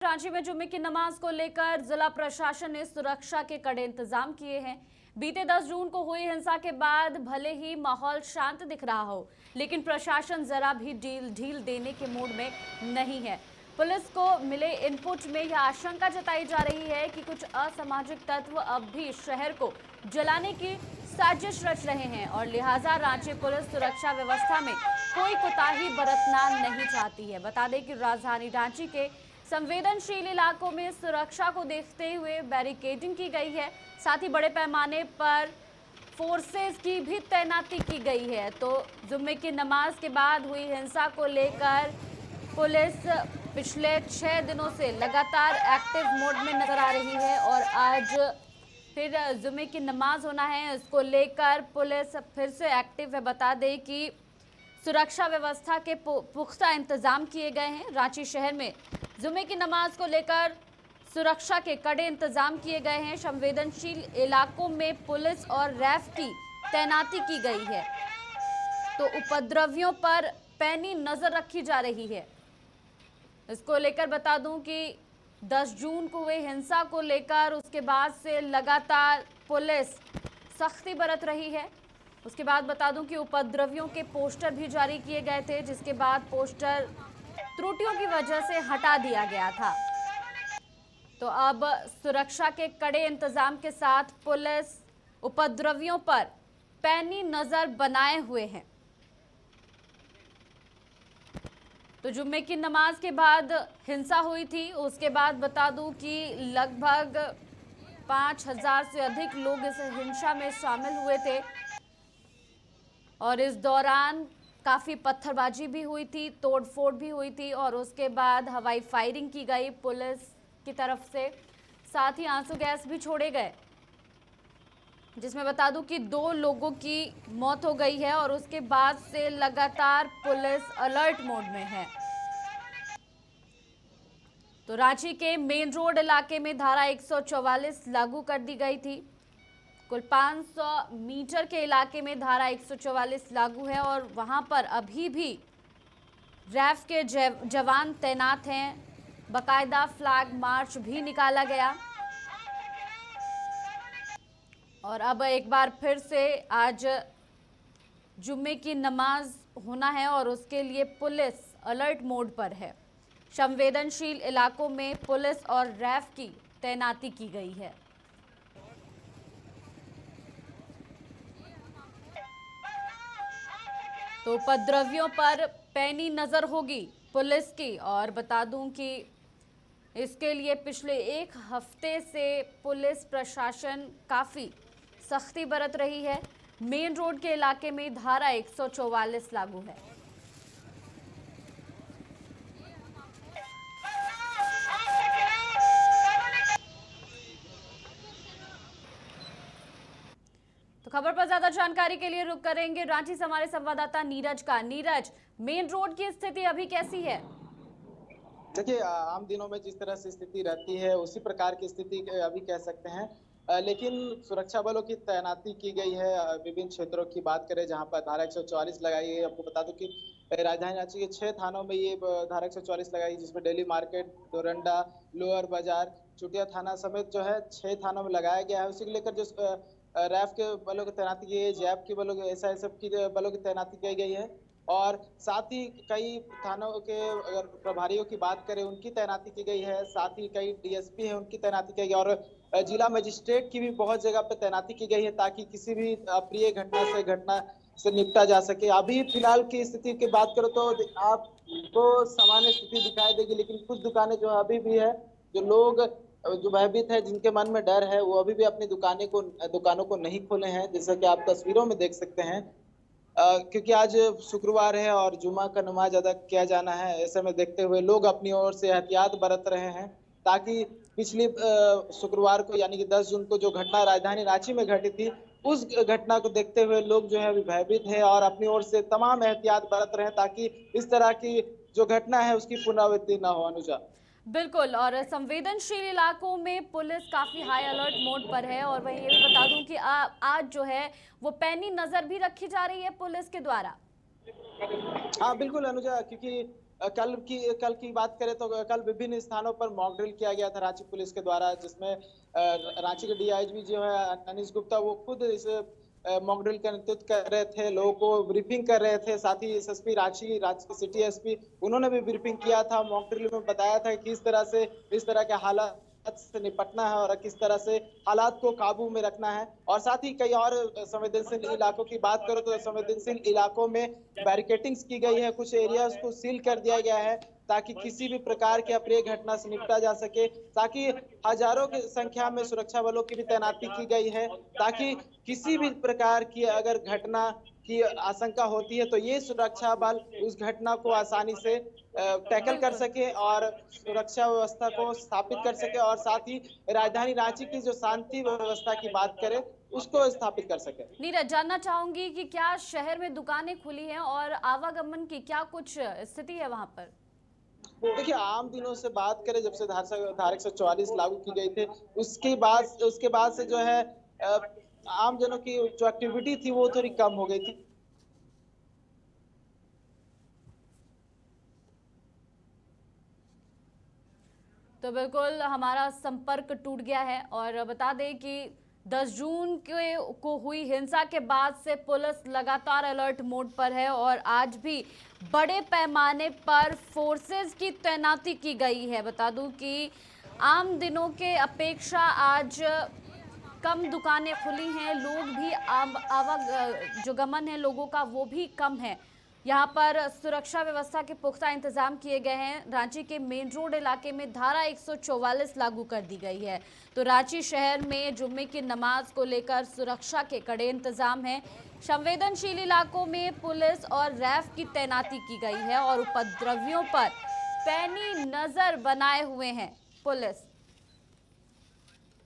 रांची में जुम्मे की नमाज को लेकर जिला प्रशासन ने सुरक्षा के कड़े इंतजाम किए हैं। बीते 10 जून को हुई हिंसा के बाद भले ही माहौल शांत दिख रहा हो, लेकिन प्रशासन जरा भी ढील देने के मूड में नहीं है। पुलिस को मिले इनपुट में यह आशंका जताई जा रही है कि कुछ असामाजिक तत्व अब भी शहर को जलाने की साजिश रच रहे हैं और लिहाजा रांची पुलिस सुरक्षा व्यवस्था में कोई कोताही बरतना नहीं चाहती है। बता दें कि राजधानी रांची के संवेदनशील इलाकों में सुरक्षा को देखते हुए बैरिकेडिंग की गई है, साथ ही बड़े पैमाने पर फोर्सेस की भी तैनाती की गई है। तो जुम्मे की नमाज के बाद हुई हिंसा को लेकर पुलिस पिछले 6 दिनों से लगातार एक्टिव मोड में नजर आ रही है और आज फिर जुम्मे की नमाज होना है, इसको लेकर पुलिस फिर से एक्टिव है। बता दें कि सुरक्षा व्यवस्था के पुख्ता इंतजाम किए गए हैं। रांची शहर में जुम्मे की नमाज को लेकर सुरक्षा के कड़े इंतजाम किए गए हैं। संवेदनशील इलाकों में पुलिस और रैफ की तैनाती की गई है, तो उपद्रवियों पर पैनी नजर रखी जा रही है। इसको लेकर बता दूं कि 10 जून को हुई हिंसा को लेकर उसके बाद से लगातार पुलिस सख्ती बरत रही है। उसके बाद बता दूं कि उपद्रवियों के पोस्टर भी जारी किए गए थे, जिसके बाद पोस्टर त्रुटियों की वजह से हटा दिया गया था। तो अब सुरक्षा के कड़े इंतजाम के साथ पुलिस उपद्रवियों पर पैनी नजर बनाए हुए है। तो जुम्मे की नमाज के बाद हिंसा हुई थी, उसके बाद बता दूं कि लगभग 5000 से अधिक लोग इस हिंसा में शामिल हुए थे और इस दौरान काफ़ी पत्थरबाजी भी हुई थी, तोड़फोड़ भी हुई थी और उसके बाद हवाई फायरिंग की गई पुलिस की तरफ से, साथ ही आंसू गैस भी छोड़े गए, जिसमें बता दूं कि 2 लोगों की मौत हो गई है और उसके बाद से लगातार पुलिस अलर्ट मोड में है। तो रांची के मेन रोड इलाके में धारा 144 लागू कर दी गई थी। कुल 500 मीटर के इलाके में धारा 144 लागू है और वहां पर अभी भी रैफ के जवान तैनात हैं। बाकायदा फ्लैग मार्च भी निकाला गया और अब एक बार फिर से आज जुम्मे की नमाज होना है और उसके लिए पुलिस अलर्ट मोड पर है। संवेदनशील इलाकों में पुलिस और रैफ की तैनाती की गई है। तो उपद्रवियों पर पैनी नजर होगी पुलिस की और बता दूं कि इसके लिए पिछले 1 हफ्ते से पुलिस प्रशासन काफ़ी सख्ती बरत रही है। मेन रोड के इलाके में धारा 144 लागू है। तो खबर पर ज्यादा जानकारी के लिए रुक करेंगे रांची से हमारे संवाददाता नीरज का। नीरज, मेन रोड की स्थिति अभी कैसी है? देखिए, आम दिनों में जिस तरह से स्थिति रहती है उसी प्रकार की स्थिति अभी कह सकते हैं। लेकिन सुरक्षा बलों की तैनाती की गई है। विभिन्न क्षेत्रों की बात करें जहां पर धारा 144 लगाई है। आपको बता दूं कि राजधानी रांची के 6 थानों में ये धारा 144 लगाई, जिसमें दिल्ली मार्केट, डोरंडा, लोअर बाजार, चुटिया थाना समेत जो है 6 थानों में लगाया गया है। उसी को लेकर जो रैफ के बलों की तैनाती की गई है, जैप के बलों की, एसआईएसएफ की बलों की तैनाती की गई है और साथ ही कई थानों के अगर प्रभारियों की बात करें उनकी तैनाती की गई है। साथ ही कई डीएसपी हैं उनकी तैनाती की गई है और जिला मजिस्ट्रेट की भी बहुत जगह पे तैनाती की गई है ताकि किसी भी अप्रिय घटना से निपटा जा सके। अभी फिलहाल की स्थिति की बात करो तो आपको सामान्य स्थिति दिखाई देगी, लेकिन कुछ दुकानें जो अभी भी है, जो लोग जो भयभीत है, जिनके मन में डर है, वो अभी भी अपनी दुकानों को नहीं खोले हैं, जैसा कि आप तस्वीरों में देख सकते हैं। क्योंकि आज शुक्रवार है और जुमा का नमाज अदा किया जाना है। ऐसे में देखते हुए लोग अपनी ओर से एहतियात बरत रहे हैं ताकि पिछली शुक्रवार को यानी कि 10 जून को जो घटना राजधानी रांची में घटी थी, उस घटना को देखते हुए लोग जो है अभी भयभीत है और अपनी ओर से तमाम एहतियात बरत रहे हैं ताकि इस तरह की जो घटना है उसकी पुनरावृत्ति न हो। अनुजा, बिल्कुल, और संवेदनशील इलाकों में पुलिस काफी हाई अलर्ट मोड पर है और वहीं ये भी बता दूं कि आज जो है वो पैनी नजर भी रखी जा रही है पुलिस के द्वारा। हाँ बिल्कुल अनुजा, क्योंकि कल की बात करें तो कल विभिन्न स्थानों पर मॉक ड्रिल किया गया था रांची पुलिस के द्वारा, जिसमें रांची के डीआईजी जो है अनीश गुप्ता, वो खुद इस मॉक ड्रिल का नेतृत्व कर रहे थे, लोगों को ब्रीफिंग कर रहे थे। साथ ही एसएसपी रांची के सिटी एसपी, उन्होंने भी ब्रीफिंग किया था। मॉक ड्रिल में बताया था कि किस तरह से इस तरह के हालात से निपटना है और किस तरह से हालात को काबू में रखना है। और साथ ही कई और संवेदनशील इलाकों की बात करो तो संवेदनशील इलाकों में बैरिकेटिंग्स की गई है, कुछ एरियाज को सील कर दिया गया है ताकि किसी भी प्रकार की अप्रिय घटना से निपटा जा सके। ताकि हजारों की संख्या में सुरक्षा बलों की भी तैनाती की गई है, ताकि किसी भी प्रकार की अगर घटना की आशंका होती है तो ये सुरक्षा बल उस घटना को आसानी से टैकल कर सके और सुरक्षा व्यवस्था को स्थापित कर सके, और साथ ही राजधानी रांची की जो शांति व्यवस्था की बात करें उसको स्थापित कर सके। नीरज, जानना चाहूंगी कि क्या शहर में दुकानें खुली हैं और आवागमन की क्या कुछ स्थिति है वहां पर? देखिए, आम दिनों से बात करें, जब से धारा 144 लागू की गई थी उसके बाद से जो है आम जनों की जो एक्टिविटी थी वो थोड़ी कम हो गई थी। तो बिल्कुल हमारा संपर्क टूट गया है। और बता दें कि 10 जून को हुई हिंसा के बाद से पुलिस लगातार अलर्ट मोड पर है और आज भी बड़े पैमाने पर फोर्सेस की तैनाती की गई है। बता दूं कि आम दिनों के अपेक्षा आज कम दुकानें खुली हैं, लोग भी जो गमन है लोगों का वो भी कम है। यहाँ पर सुरक्षा व्यवस्था के पुख्ता इंतजाम किए गए हैं। रांची के मेन रोड इलाके में धारा 144 लागू कर दी गई है। तो रांची शहर में जुम्मे की नमाज को लेकर सुरक्षा के कड़े इंतजाम हैं। संवेदनशील इलाकों में पुलिस और रैफ की तैनाती की गई है और उपद्रवियों पर पैनी नजर बनाए हुए हैं पुलिस।